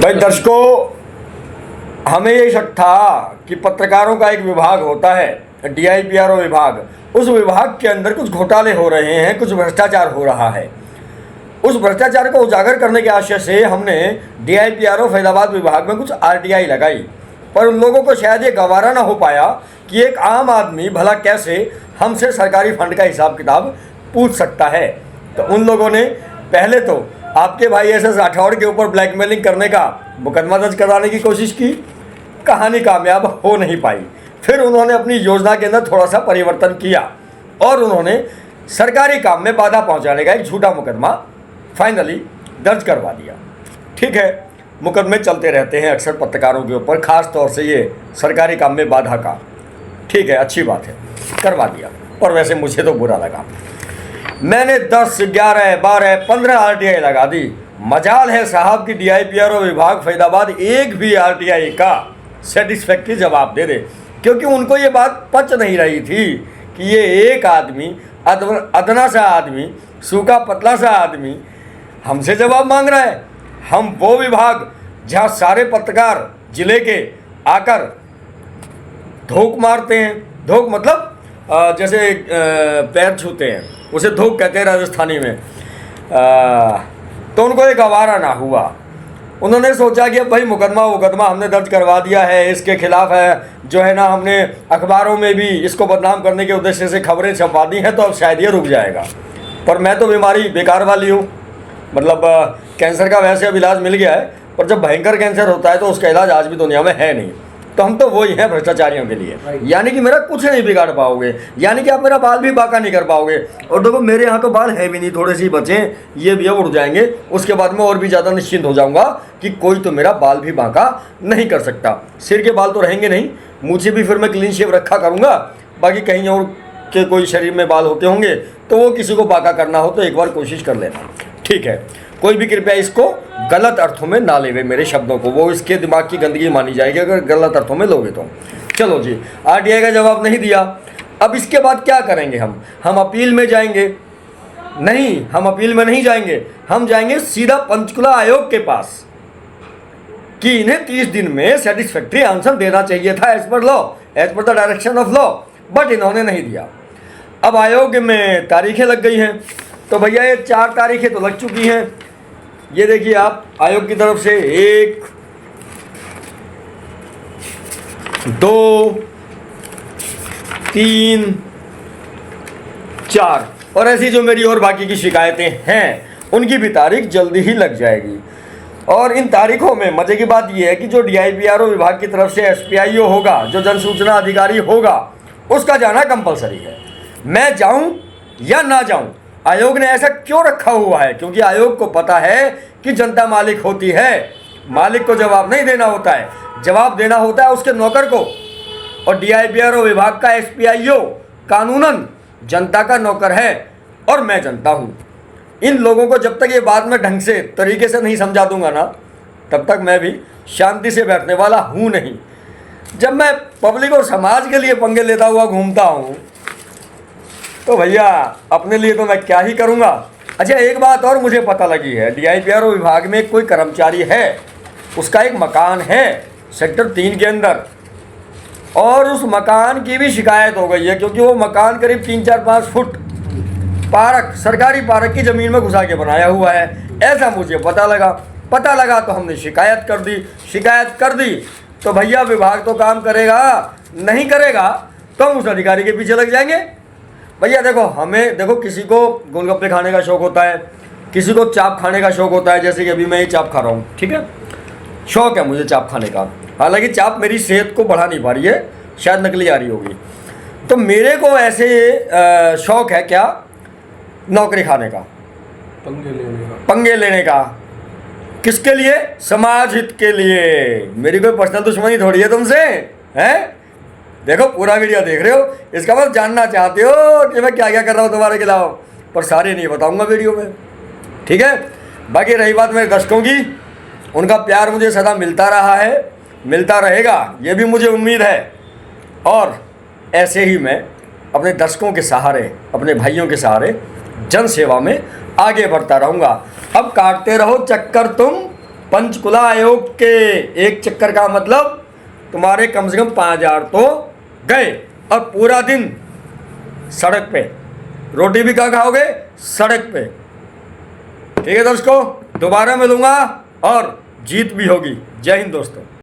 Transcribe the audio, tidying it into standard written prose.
भाई दर्शकों, हमें ये शक था कि पत्रकारों का एक विभाग होता है, DIPRO विभाग। उस विभाग के अंदर कुछ घोटाले हो रहे हैं, कुछ भ्रष्टाचार हो रहा है। उस भ्रष्टाचार को उजागर करने के आशय से हमने DIPRO फैजाबाद विभाग में कुछ RTI लगाई, पर उन लोगों को शायद ये गवारा ना हो पाया कि एक आम आदमी भला कैसे हमसे सरकारी फंड का हिसाब किताब पूछ सकता है। तो उन लोगों ने पहले तो आपके भाई SS राठौड़ के ऊपर ब्लैकमेलिंग करने का मुकदमा दर्ज कराने की कोशिश की, कहानी कामयाब हो नहीं पाई। फिर उन्होंने अपनी योजना के अंदर थोड़ा सा परिवर्तन किया और उन्होंने सरकारी काम में बाधा पहुंचाने का एक झूठा मुकदमा फाइनली दर्ज करवा दिया। ठीक है, मुकदमे चलते रहते हैं अक्सर पत्रकारों के ऊपर, ख़ास तौर से ये सरकारी काम में बाधा का। ठीक है, अच्छी बात है, करवा दिया। पर वैसे मुझे तो बुरा लगा। मैंने 10, 11, 12, 15 RTI लगा दी। मजाल है साहब कि DIPRO विभाग फैजाबाद एक भी RTI का सेटिस्फैक्ट्री जवाब दे दे, क्योंकि उनको ये बात पच नहीं रही थी कि ये एक आदमी, अदना सा आदमी, सूखा पतला सा आदमी हमसे जवाब मांग रहा है। हम वो विभाग जहाँ सारे पत्रकार जिले के आकर धोख मारते हैं, धोख मतलब जैसे पैर छूते हैं, उसे धोख कहते हैं राजस्थानी में। तो उनको एक गवारा ना हुआ। उन्होंने सोचा कि अब भाई मुकदमा हमने दर्ज करवा दिया है, इसके खिलाफ है जो है ना, हमने अखबारों में भी इसको बदनाम करने के उद्देश्य से खबरें छपवा दी हैं, तो अब शायद ये रुक जाएगा। पर मैं तो बीमारी बेकार वाली हूँ, मतलब कैंसर का वैसे अब इलाज मिल गया है, पर जब भयंकर कैंसर होता है तो उसका इलाज आज भी दुनिया में है नहीं। तो हम तो वही हैं भ्रष्टाचारियों के लिए। यानी कि मेरा कुछ नहीं बिगाड़ पाओगे, यानी कि आप मेरा बाल भी बांका नहीं कर पाओगे। और देखो मेरे यहाँ तो बाल है भी नहीं, थोड़े से ही बचे, ये भी अब उड़ जाएंगे। उसके बाद मैं और भी ज़्यादा निश्चिंत हो जाऊँगा कि कोई तो मेरा बाल भी बांका नहीं कर सकता। सिर के बाल तो रहेंगे नहीं, मुझे भी फिर मैं क्लीन शेव रखा करूँगा। बाकी कहीं और के कोई शरीर में बाल होते होंगे तो वो किसी को बांका करना हो तो एक बार कोशिश कर लेना। ठीक है, कोई भी कृपया इसको गलत अर्थों में ना लेवे मेरे शब्दों को, वो इसके दिमाग की गंदगी मानी जाएगी अगर गलत अर्थों में लोगे तो। चलो जी, RTI का जवाब नहीं दिया। अब इसके बाद क्या करेंगे हम अपील में जाएंगे? नहीं, हम अपील में नहीं जाएंगे, हम जाएंगे सीधा पंचकुला आयोग के पास कि इन्हें 30 दिन में सेटिस्फैक्ट्री आंसर देना चाहिए था as per law, as per the direction of law, but इन्होंने नहीं दिया। अब आयोग में तारीखें लग गई हैं, तो भैया ये 4 तारीखें तो लग चुकी हैं। ये देखिए आप, आयोग की तरफ से 1, 2, 3, 4 और ऐसी जो मेरी और बाकी की शिकायतें हैं उनकी भी तारीख जल्दी ही लग जाएगी। और इन तारीखों में मज़े की बात यह है कि जो DIPRO विभाग की तरफ से SPIO होगा, जो जन सूचना अधिकारी होगा, उसका जाना कंपलसरी है। मैं जाऊं या ना जाऊं, आयोग ने ऐसा क्यों रखा हुआ है? क्योंकि आयोग को पता है कि जनता मालिक होती है, मालिक को जवाब नहीं देना होता है, जवाब देना होता है उसके नौकर को। और DIPRO विभाग का SPIO कानूनन जनता का नौकर है और मैं जनता हूँ। इन लोगों को जब तक ये बात में ढंग से तरीके से नहीं समझा दूंगा ना, तब तक मैं भी शांति से बैठने वाला हूँ नहीं। जब मैं पब्लिक और समाज के लिए पंगे लेता हुआ घूमता हूँ तो भैया अपने लिए तो मैं क्या ही करूँगा। अच्छा, एक बात और मुझे पता लगी है, DIPRO विभाग में कोई कर्मचारी है, उसका एक मकान है सेक्टर 3 के अंदर, और उस मकान की भी शिकायत हो गई है क्योंकि वो मकान करीब 3-4-5 फुट पार्क, सरकारी पार्क की ज़मीन में घुसा के बनाया हुआ है, ऐसा मुझे पता लगा तो हमने शिकायत कर दी। तो भैया विभाग तो काम करेगा, नहीं करेगा तो हम उस अधिकारी के पीछे लग जाएंगे। भैया देखो किसी को गोलगप्पे खाने का शौक़ होता है, किसी को चाप खाने का शौक़ होता है, जैसे कि अभी मैं ये चाप खा रहा हूँ। ठीक है, शौक़ है मुझे चाप खाने का, हालांकि चाप मेरी सेहत को बढ़ा नहीं पा रही है, शायद नकली आ रही होगी। तो मेरे को ऐसे शौक़ है क्या, नौकरी खाने का, पंगे लेने का। किसके लिए? समाज हित के लिए। मेरी कोई पर्सनल दुश्मनी थोड़ी है तुमसे, हैं? देखो पूरा वीडियो देख रहे हो, इसका मतलब जानना चाहते हो कि मैं क्या क्या कर रहा हूँ तुम्हारे खिलाफ, पर सारे नहीं बताऊंगा वीडियो में। ठीक है, बाकी रही बात मेरे दर्शकों की, उनका प्यार मुझे सदा मिलता रहा है, मिलता रहेगा, ये भी मुझे उम्मीद है। और ऐसे ही मैं अपने दर्शकों के सहारे, अपने भाइयों के सहारे जन सेवा में आगे बढ़ता रहूँगा। अब काटते रहो चक्कर तुम पंचकुला आयोग के एक चक्कर का मतलब तुम्हारे कम से कम 5,000 तो गए, और पूरा दिन सड़क पे, रोटी भी कहाँ खाओगे? सड़क पे। ठीक है दोस्तों, दोबारा मिलूंगा और जीत भी होगी। जय हिंद दोस्तों।